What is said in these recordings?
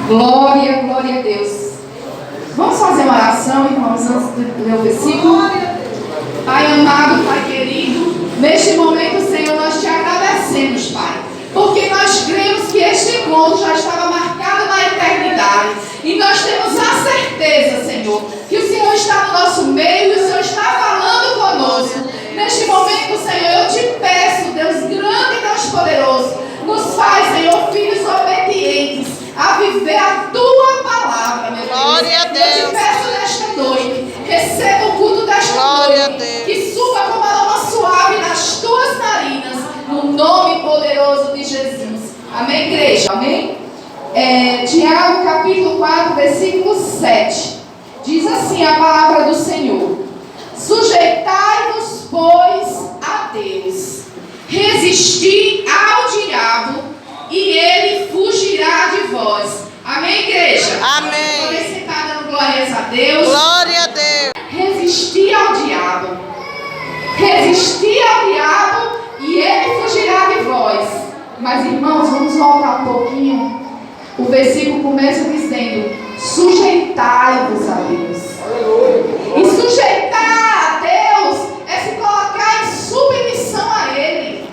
Glória, glória a Deus. Vamos fazer uma oração, irmãos, antes de ler o versículo. Pai amado, Pai querido, neste momento, Senhor, nós te agradecemos, Pai, porque nós cremos que este encontro já estava marcado na eternidade. E nós temos a certeza, Senhor, que o Senhor está no nosso meio e o Senhor está falando conosco. Neste momento, Senhor, eu te peço, Deus grande e Deus poderoso, nos faz, Senhor, filhos obedientes a viver a tua palavra, meu Deus. Glória a Deus. Eu te peço nesta noite, receba o culto desta Glória noite, a Deus. que suba como a lama suave nas tuas narinas, no nome poderoso de Jesus. Amém, igreja? Amém? Tiago capítulo 4, versículo 7. Diz assim a palavra do Senhor: sujeitai-vos, pois, a Deus, resisti ao diabo, e ele fugirá de vós. Amém, igreja? Amém. Estou bem sentada no glórias a Deus. Glória a Deus. Resistir ao diabo. Resistir ao diabo e ele fugirá de vós. Mas, irmãos, vamos voltar um pouquinho. O versículo começa dizendo: sujeitai-vos a Deus. E sujeitar a Deus é se colocar em submissão a Ele.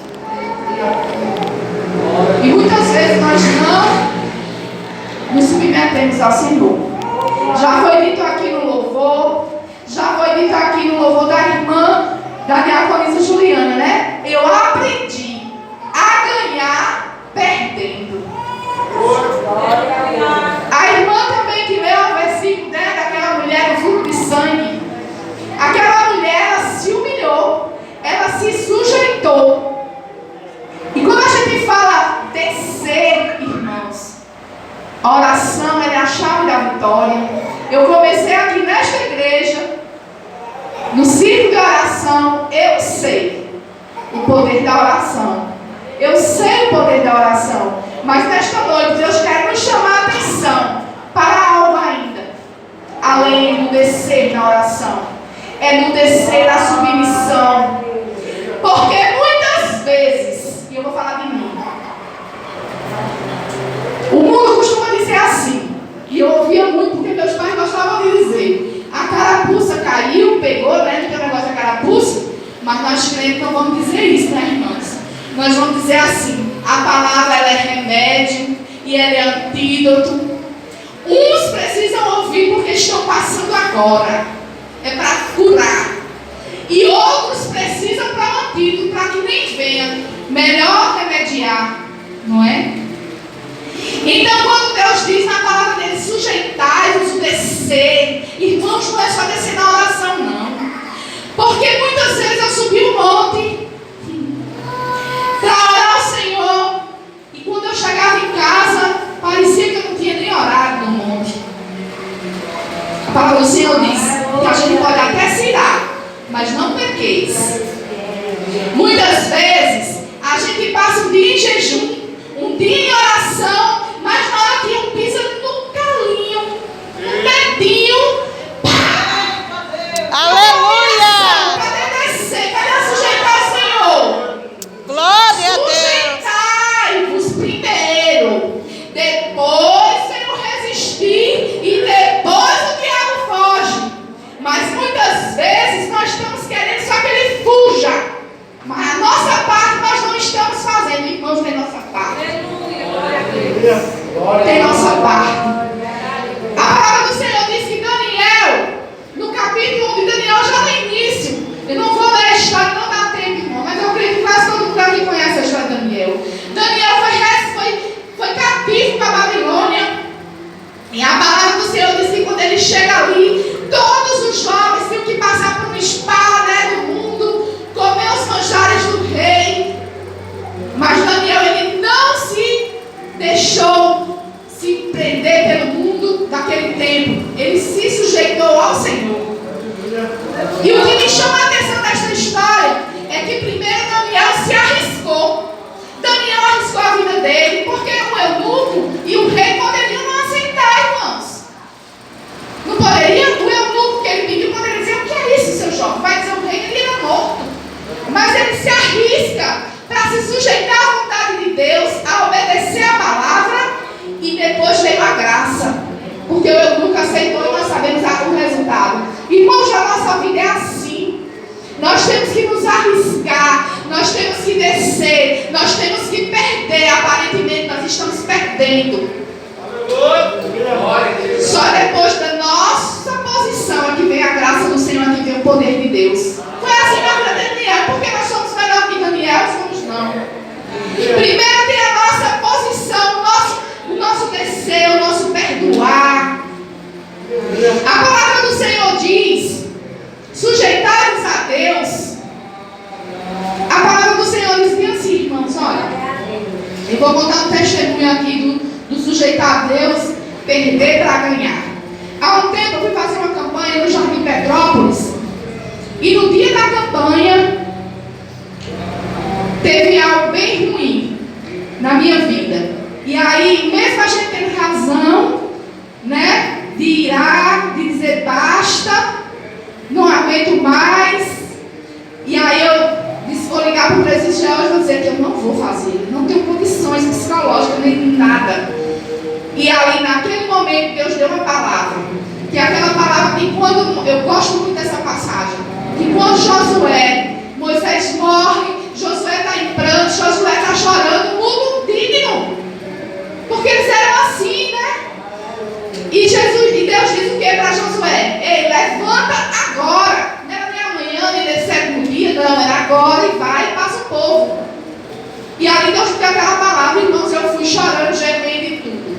E muitas vezes nós não nos submetemos ao Senhor. Já foi dito aqui no louvor, da irmã, da diaconisa Juliana, né? Eu aprendi a ganhar perdendo. A irmã também que leu o versículo, né, daquela mulher do fluxo de sangue. Aquela mulher, ela se humilhou, ela se sujeitou. E quando a gente fala descer, irmãos, a oração é a chave da vitória. Eu comecei aqui nesta igreja, no círculo de oração. Eu sei o poder da oração. Eu sei o poder da oração. Mas nesta noite Deus quer nos chamar a atenção para algo ainda, além do descer na oração. É no descer na submissão. Porque muitas vezes, e eu vou falar de mim, o mundo costuma dizer assim, e eu ouvia muito porque meus pais gostavam de dizer: a carapuça caiu, pegou, né? Que é o negócio da carapuça. Mas nós crentes não vamos dizer isso, né, irmãos? Nós vamos dizer assim: a palavra ela é remédio e ela é antídoto. Uns precisam ouvir porque estão passando agora, é para curar. E outros precisam para o antídoto, para que nem venha. Melhor remediar, não é? Então, quando Deus diz na palavra dele: sujeitai-vos, o descer, irmãos, não é só descer na oração, não. Porque muitas vezes eu subi um monte para orar ao Senhor, e quando eu chegava em casa, parecia que eu não tinha nem orado no monte. A palavra do Senhor diz que a gente pode até se irar, mas não pequeis. Muitas vezes a gente passa um dia em jejum, um dia em oração, mas na hora que um pisa no calinho, no dedinho, pá! Aleluia! Cadê descer? Cadê sujeitar o Senhor? Glória a Deus. Sujeitai-vos primeiro, depois Senhor resistir e depois o diabo foge. Mas muitas vezes nós estamos querendo só que ele fuja, mas a nossa parte nós não estamos fazendo. Irmãos, tem nossa parte. Tem nossa parte. A palavra do Senhor diz que Daniel, no capítulo 1 de Daniel, já no início, eu não vou ler a história, não dá tempo, irmão, mas eu acredito que quase todo mundo aqui conhece a história de Daniel. Daniel foi cativo para a Babilônia, e a palavra do Senhor diz que quando ele chega ali, todos os jovens tinham que passar por uma espada, né, do mundo, comer os manjares do rei. Mas Daniel, ele não se deixou se prender pelo mundo daquele tempo. Ele se sujeitou ao Senhor. E o que me chama a atenção desta história é que primeiro Daniel se arriscou. Daniel arriscou a vida dele, porque o eunuco e o rei poderiam não aceitar, irmãos. Não poderia? O eunuco que ele pediu poderia dizer: o que é isso, seu jovem? Vai dizer o rei que ele era morto. Mas ele se arrisca para se sujeitar à vontade de Deus, a obedecer a palavra, e depois veio a graça. aceitou e nós sabemos o resultado. Irmãos, a nossa vida é assim. Nós temos que nos arriscar, nós temos que descer, nós temos que perder. Aparentemente nós estamos perdendo. Só depois da nossa posição é que vem a graça do Senhor, é que vem o poder de Deus. Foi assim na vida de Daniel, porque nós somos melhor que Daniel, somos não. Primeiro tem a nossa posição, o nosso descer, o nosso perdoar. A palavra do Senhor diz: sujeitai-vos a Deus. A palavra do Senhor diz assim, irmãos, olha, eu vou contar um testemunho aqui do sujeitar a Deus, perder para ganhar. Há um tempo eu fui fazer uma campanha no Jardim Petrópolis, e no dia da campanha teve algo bem ruim na minha vida. E aí, mesmo a gente tendo razão, né, de irar, de dizer basta, não aguento mais. E aí eu disse, vou ligar para o presidente e vou dizer que eu não vou fazer, não tenho condições psicológicas nem nada. E ali naquele momento Deus deu uma palavra, que é aquela palavra que quando, eu gosto muito dessa passagem, que quando Moisés morre, Josué está em pranto, Josué está chorando, mundo digno, porque eles eram assim, né? E Deus diz o que para Josué? Ei, levanta agora, não era nem amanhã, nem nesse sétimo dia, não, era agora, e vai e passa o povo. E ali Deus deu aquela palavra, irmãos, eu fui chorando, gemendo e tudo.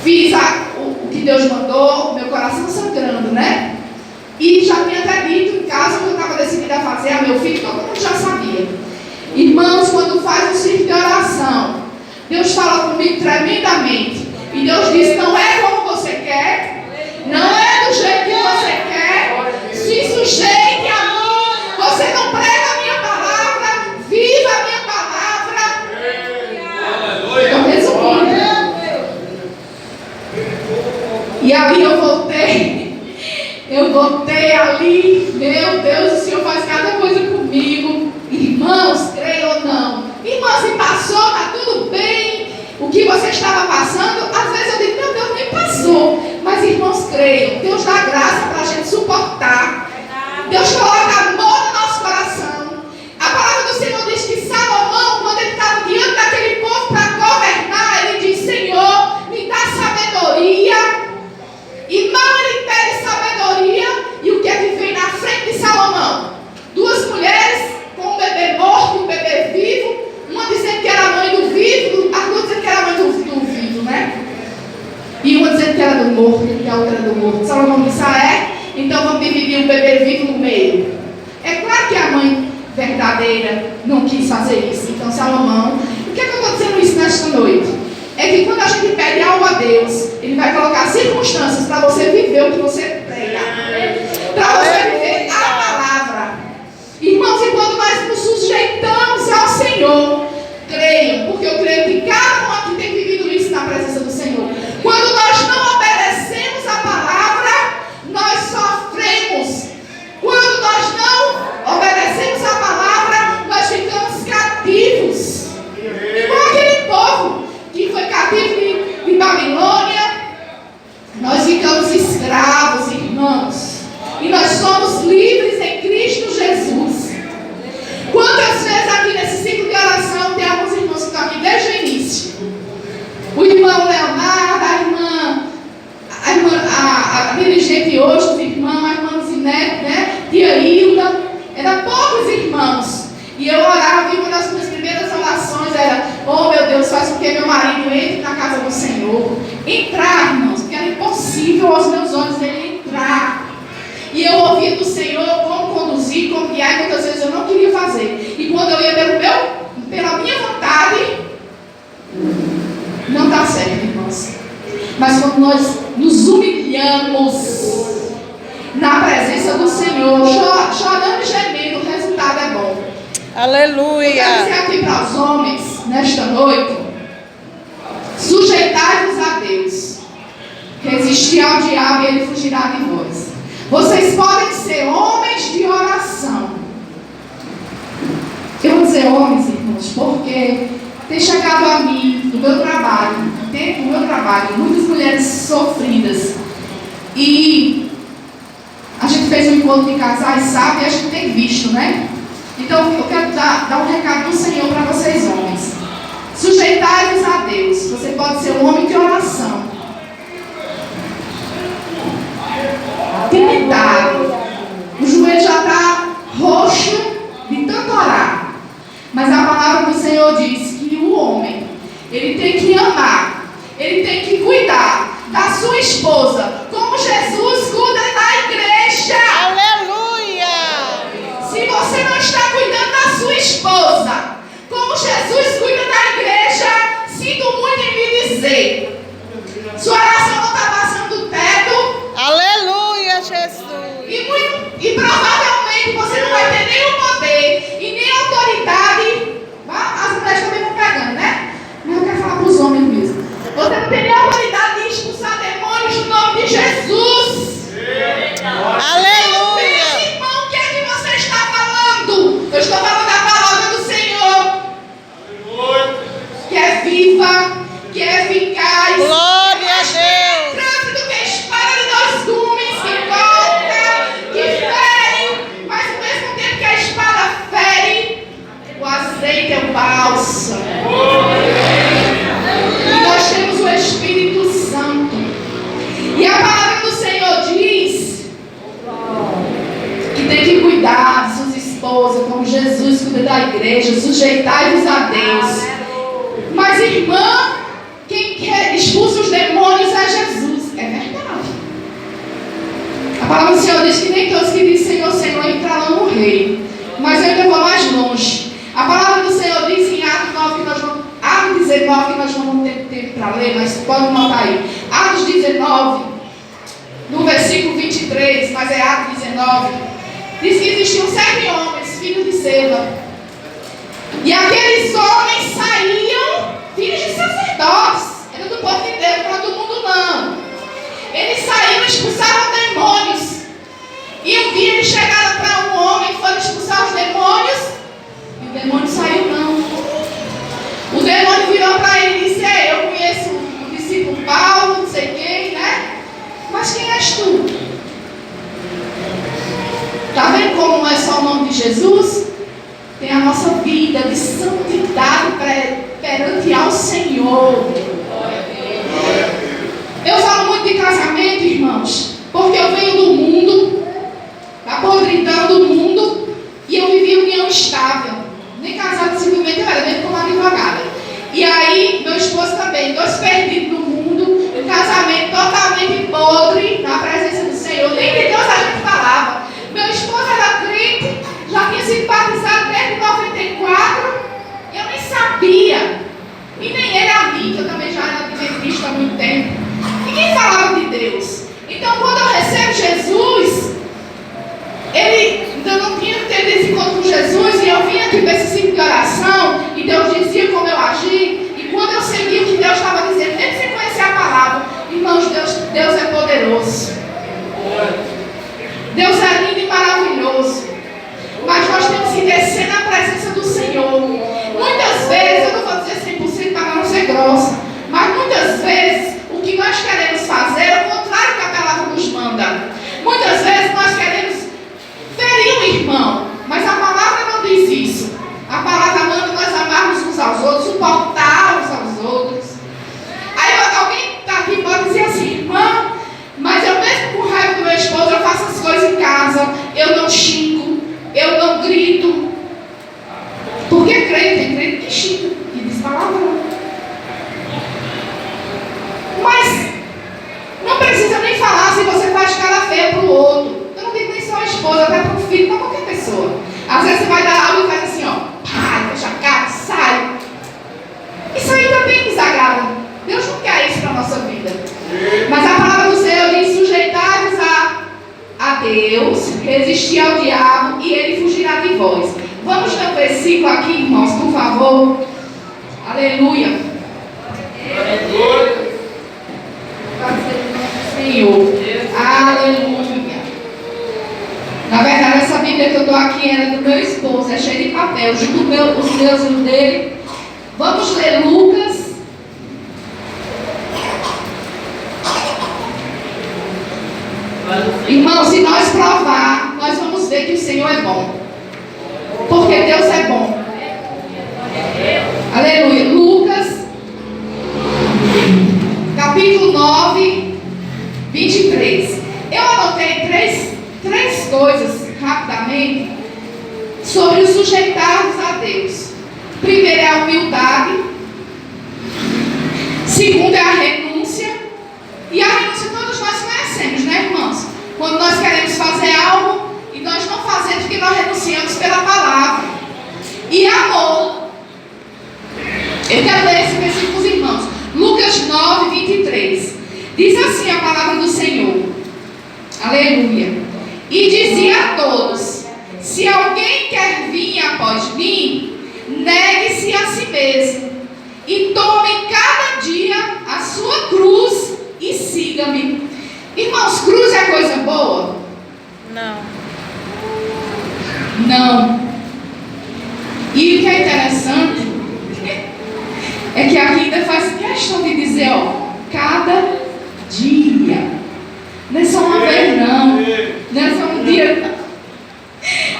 Fiz o que Deus mandou, meu coração sangrando, né? E já tinha até dito em casa que eu estava decidida a fazer a meu filho, todo mundo já sabia. Irmãos, quando faz um ciclo de oração, Deus fala comigo tremendamente. E Deus diz, não é como você quer, não é do jeito que você quer, se sujeite a mim, você não prega a minha palavra, viva a minha palavra. Eu resumindo. E ali eu voltei ali, meu Deus, o Senhor faz cada coisa comigo. Irmãos, creio ou não, irmãos, se passou, está tudo bem. O que você estava passando, às vezes eu digo, meu Deus, nem passou. Mas irmãos, creiam, Deus dá graça para a gente suportar. Deus coloca amor no nosso coração. A palavra do Senhor diz que Salomão, quando ele estava diante daquele povo para governar, ele diz, Senhor, me dá sabedoria. E não, ele pede sabedoria. E o que é que vem na frente de Salomão? Duas mulheres com um bebê morto e um bebê vivo. Uma dizendo que era mãe do vivo, a outra dizendo que era mãe do vivo, né? E uma dizendo que era do morto e a outra era do morto. Salomão disse, então vamos dividir o bebê vivo no meio. É claro que a mãe verdadeira não quis fazer isso. Então Salomão, o que é que eu estou dizendo isso nesta noite? É que quando a gente pede algo a Deus, Ele vai colocar circunstâncias para você viver o que você prega, para você viver a palavra. Irmãos, e quando nós nos sujeitamos ao Senhor, creiam, porque eu creio que cada um aqui tem vivido isso na presença do Senhor. Quando nós não obedecemos a palavra, nós sofremos. Quando nós não obedecemos a palavra, nós ficamos cativos. Igual aquele povo que foi cativo de Babilônia, nós ficamos escravos, irmãos. E nós somos livres em Cristo Jesus. Quantas vezes aqui nesse ciclo de oração tem alguns irmãos que estão aqui desde o início? O irmão Leonardo, a dirigente hoje, os irmãos, a irmã Zinete, né? Tia Hilda, eram poucos irmãos. E eu orava, e uma das minhas primeiras orações era, oh meu Deus, faz com que meu marido entre na casa do Senhor. Entrar, irmãos, porque era impossível aos meus olhos ele entrar. E eu ouvia do Senhor como conduzir, como guiar, e muitas vezes eu não queria fazer. E quando eu ia pela minha vontade, não dá certo, irmãos. Mas quando nós nos humilhamos na presença do Senhor, chorando e gemendo, o resultado é bom. Aleluia. Eu quero dizer aqui para os homens, nesta noite, sujeitai-vos a Deus, resistir ao diabo e ele fugirá de vós. Vocês podem ser homens de oração. Eu vou dizer homens, irmãos, porque tem chegado a mim, no meu trabalho, muitas mulheres sofridas, encontro de casais sabe e a gente tem visto, né? Então eu quero dar um recado do Senhor para vocês, homens. Sujeitai-vos a Deus. Você pode ser um homem de oração. Intimidade. O joelho já está roxo de tanto orar. Mas a palavra do Senhor diz que o homem, ele tem que amar, ele tem que cuidar da sua esposa, como Jesus cuida da igreja. Aleluia! Se você não está cuidando da sua esposa, como Jesus cuida da igreja, sinto muito em me dizer, sua oração não está passando do teto. Aleluia, Jesus! E provavelmente você não vai ter nem o poder e nem a autoridade. As mulheres também vão pegando, né? Mas eu quero falar para os homens mesmo. Você não tem nem a autoridade de expulsar demônios no nome de Jesus. Aleluia! Meu irmão, o que é que você está falando? Eu estou falando da palavra do Senhor, que é viva, que é eficaz. Glória a Deus! Do que a espada de dois gumes, que corta, que fere, mas ao mesmo tempo que a espada fere, o azeite é o bálsamo. E nós temos o Espírito Santo. E a palavra do Senhor diz que tem que cuidar de suas esposas, como Jesus cuida da igreja, sujeitai-vos a Deus. Mas, irmã, quem expulsa os demônios é Jesus. É verdade. A palavra do Senhor diz que nem todos que dizem Senhor, Senhor entrarão no reino. Mas eu ainda vou mais longe. A palavra do Senhor diz em Atos 9 que nós vamos. Atos 19 que nós não vamos ter tempo para ler, mas pode notar aí. Atos 19, no versículo 23, mas é Atos 19. Diz que existiam 7 homens, filhos de Seva. E aqueles homens saíam, filhos de sacerdotes. Era do povo de Deus, não era do mundo não. Eles saíram, expulsavam demônios. E um dia eles chegaram para um homem, foram expulsar os demônios. E o demônio saiu não. O demônio virou para ele e disse: eu conheço o discípulo Paulo, não sei quem, né? Mas quem és tu? Está vendo como não é só o nome de Jesus? Tem a nossa vida de santidade perante ao Senhor. Eu falo muito de casamento, irmãos, porque eu venho do mundo, da podridão do mundo, e eu vivi união estável. Nem casada civilmente eu era, nem como advogada. E aí, meu esposo também, 2 perdidos no mundo, um casamento totalmente podre na presença do Senhor. Nem de Deus a gente falava. Meu esposo era crente, já tinha sido batizado desde 94, e eu nem sabia. E nem ele a mim, que eu também já era adventista há muito tempo. Ninguém falava de Deus. Então, quando eu recebo Jesus, eu não tinha tido esse encontro com Jesus, e eu vim aqui para esse ciclo de oração, e Deus dizia como eu agi, e quando eu segui o que Deus estava dizendo, nem sem conhecer a palavra, irmãos, Deus é poderoso. Deus é lindo e maravilhoso. Mas nós temos que descer na presença do Senhor. Muitas vezes, eu não vou dizer 100% para não ser grossa, mas muitas vezes o que nós queremos fazer é o contrário que a palavra nos manda. Muitas vezes nós queremos ferir o irmão, mas a palavra não diz isso. A palavra manda nós amarmos uns aos outros, suportar uns aos outros. Aí alguém está aqui pode dizer assim: irmã, mas eu mesmo com raiva do meu esposo, eu faço as coisas em casa, eu não xingo, eu não grito. Porque tem crente que xinga, que diz palavrão. Mas não precisa nem falar se você faz cara feia para o outro. Eu não digo nem só a esposa, até para o filho, para qualquer pessoa. Às vezes você vai dar algo e faz assim, ó, pai, fecha a cara, sai. Isso aí também desagrada. Deus não quer isso para a nossa vida. Mas a palavra do Senhor diz: sujeitai-vos a Deus, resistir ao diabo e ele fugirá de vós. Vamos ler um versículo aqui, irmãos, por favor. Aleluia. Senhor. Aleluia. Na verdade, essa Bíblia que eu estou aqui era do meu esposo, é cheia de papel, junto os meus e os dele. Vamos ler Lucas. Irmão, se nós provar nós vamos ver que o Senhor é bom. Porque Deus é bom. Aleluia. Lucas, capítulo 9, 23. Eu anotei três coisas rapidamente sobre o sujeitar-nos a Deus. Primeiro é a humildade. Segundo é a renúncia. E a renúncia todos nós conhecemos, né, irmãos? Quando nós queremos fazer algo e nós não fazemos porque nós renunciamos pela palavra. E amor. Eu quero ler esse versículo para os irmãos. Lucas 9, 23. Diz assim a palavra do Senhor. Aleluia. E dizia a todos: se alguém quer vir após mim, negue-se a si mesmo e tome cada dia a sua cruz e siga-me. Irmãos, cruz é coisa boa? Não. Não. E o que é interessante é que aqui ainda faz questão de dizer, cada dia. Não é só uma vez, não. Não é só um dia.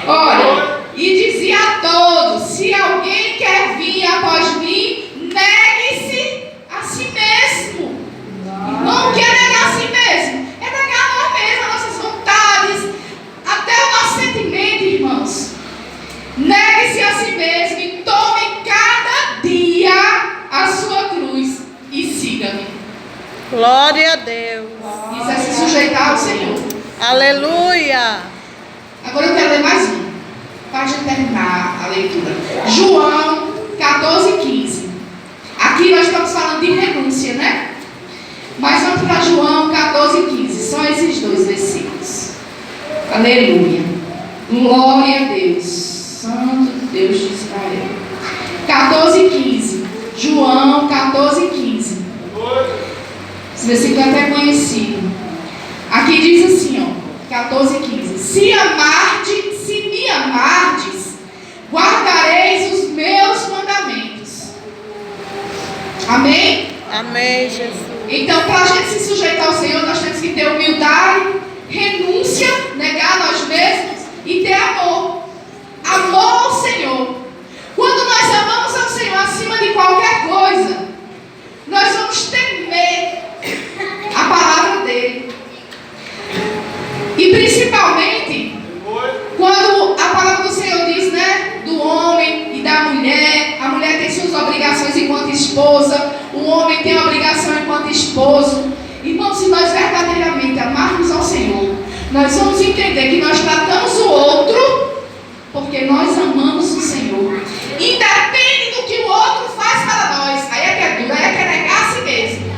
Olha, e dizia a todos: se alguém quer vir após mim, negue-se a si mesmo. Não quer negar a si mesmo, é negar a nós mesmos, as nossas vontades, até o nosso sentimento, irmãos. Negue-se a si mesmo e tome cada dia a sua cruz e siga-me. Glória a Deus. Isso é se sujeitar ao Senhor. Aleluia. Agora eu quero ler mais um, para a gente terminar a leitura. João 14, 15. Aqui nós estamos falando de renúncia, né? Mas vamos para João 14, 15. São esses dois versículos. Aleluia. Glória a Deus. Santo Deus de Israel. 14, 15. João 14, 15. Esse versículo é até conhecido. Aqui diz assim, 14, 15. Se me amardes, guardareis os meus mandamentos. Amém? Amém, Jesus. Então, para a gente se sujeitar ao Senhor, nós temos que ter humildade, renúncia, negar nós mesmos e ter amor. Amor ao Senhor. Quando nós amamos ao Senhor acima de qualquer coisa, nós vamos temer a palavra dele. E principalmente quando a palavra do Senhor diz, né, do homem e da mulher. A mulher tem suas obrigações enquanto esposa, o homem tem obrigação enquanto esposo. Irmãos, se nós verdadeiramente amarmos ao Senhor, nós vamos entender que nós tratamos o outro porque nós amamos o Senhor. Independe do que o outro faz para nós. Aí é que é duro, aí é que é negar a si mesmo.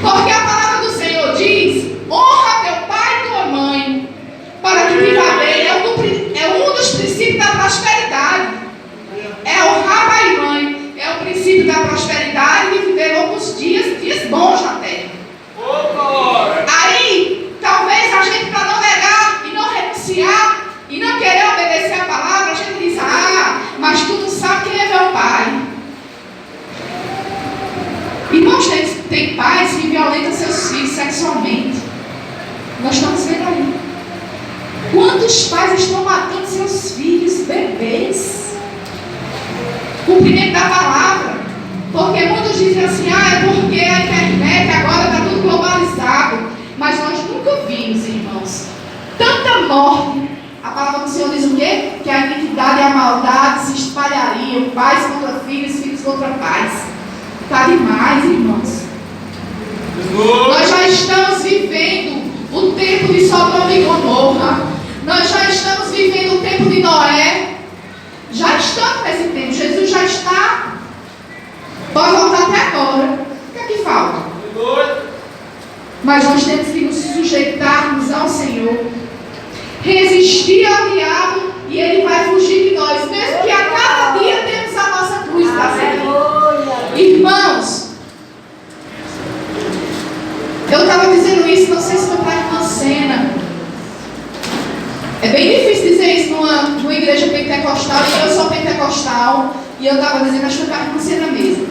Porque a palavra do Senhor diz: honra teu pai e tua mãe, para que viva bem. É um dos princípios da prosperidade. É honrar pai e mãe. É o princípio da prosperidade e de viver longos dias bons na terra. Aí, talvez a gente, para não negar e não renunciar e não querer obedecer a palavra, a gente diz: mas tu não sabe quem é meu pai. Irmãos, tem pais que violentam seus filhos sexualmente. Nós estamos vendo aí. Quantos pais estão matando seus filhos, bebês? Cumprimento da palavra. Porque muitos dizem assim: é porque a internet agora está tudo globalizado. Mas nós nunca vimos, irmãos, tanta morte. A palavra do Senhor diz o quê? Que a iniquidade e a maldade se espalhariam, pais contra filhos, filhos contra pais. Está demais, irmãos. Nós já estamos vivendo o tempo de Sodoma e Gomorra. Nós já estamos vivendo o tempo de Noé. Já estamos nesse tempo. Jesus já está. Pode voltar até agora. O que é que falta? Mas nós temos que nos sujeitarmos ao Senhor, resistir ao diabo, e ele vai fugir de nós, mesmo que a cada dia temos a nossa cruz para seguir. Irmãos, eu estava dizendo isso, não sei se foi para a irmã Sena. É bem difícil dizer isso numa igreja pentecostal, e eu sou pentecostal, e eu estava dizendo, acho que foi para a irmã Sena mesmo.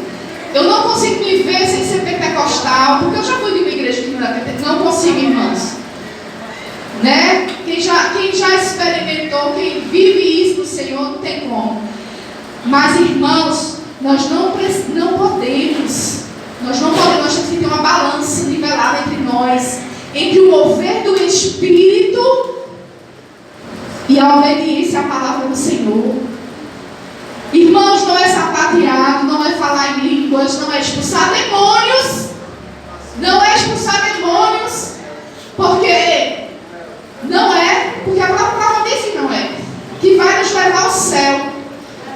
Eu não consigo me ver sem ser pentecostal, porque eu já fui de uma igreja que não era pentecostal. Não consigo, irmãos. Né? Quem já vive isso no Senhor, não tem como. Mas, irmãos, nós não podemos, nós temos que ter uma balança nivelada entre nós, entre o mover do Espírito e a obediência à palavra do Senhor. Irmãos, não é sapateado, não é falar em línguas, não é expulsar demônios. Não é expulsar demônios, porque não é, porque a palavra diz que não é, que vai nos levar ao céu.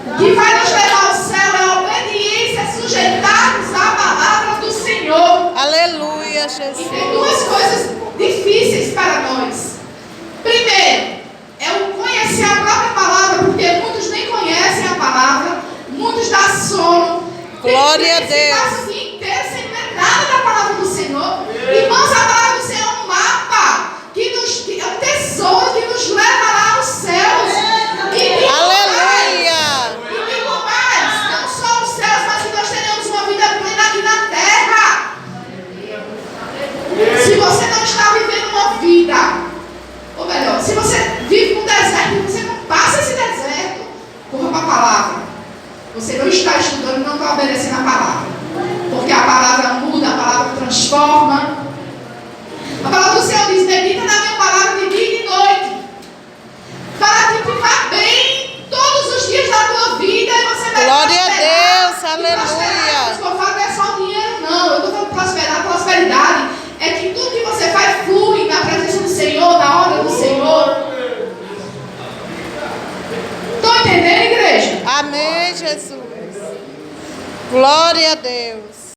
O que vai nos levar ao céu é a obediência, sujeitarmos à palavra do Senhor. Aleluia, E Jesus. tem duas coisas difíceis para nós. Primeiro, é o conhecer a própria palavra, porque muitos nem conhecem a palavra, muitos dão sono. Glória a Deus. Passa o dia inteiro sem ver nada da palavra do Senhor. Irmãos, a palavra do Senhor é um mapa, é um tesouro que nos leva lá aos céus. Aleluia. E digo mais, não só os céus, mas que nós tenhamos uma vida plena aqui na terra. Se você não está vivendo uma vida, ou melhor, se você vive num deserto e você não passa esse deserto, corra para a palavra. Você não está estudando e não está obedecendo a palavra. Porque a palavra muda, a palavra transforma. A palavra do Senhor diz: medita na minha palavra de dia e de noite, para te ficar bem todos os dias da tua vida e você vai Glória a Deus, prosperar. aleluia. O que eu falo não é só dinheiro, não. Eu estou falando prosperar, prosperidade. É que tudo que você faz flui na presença do Senhor, na obra do Senhor. Estão entendendo, igreja? Amém, Jesus. Glória a Deus.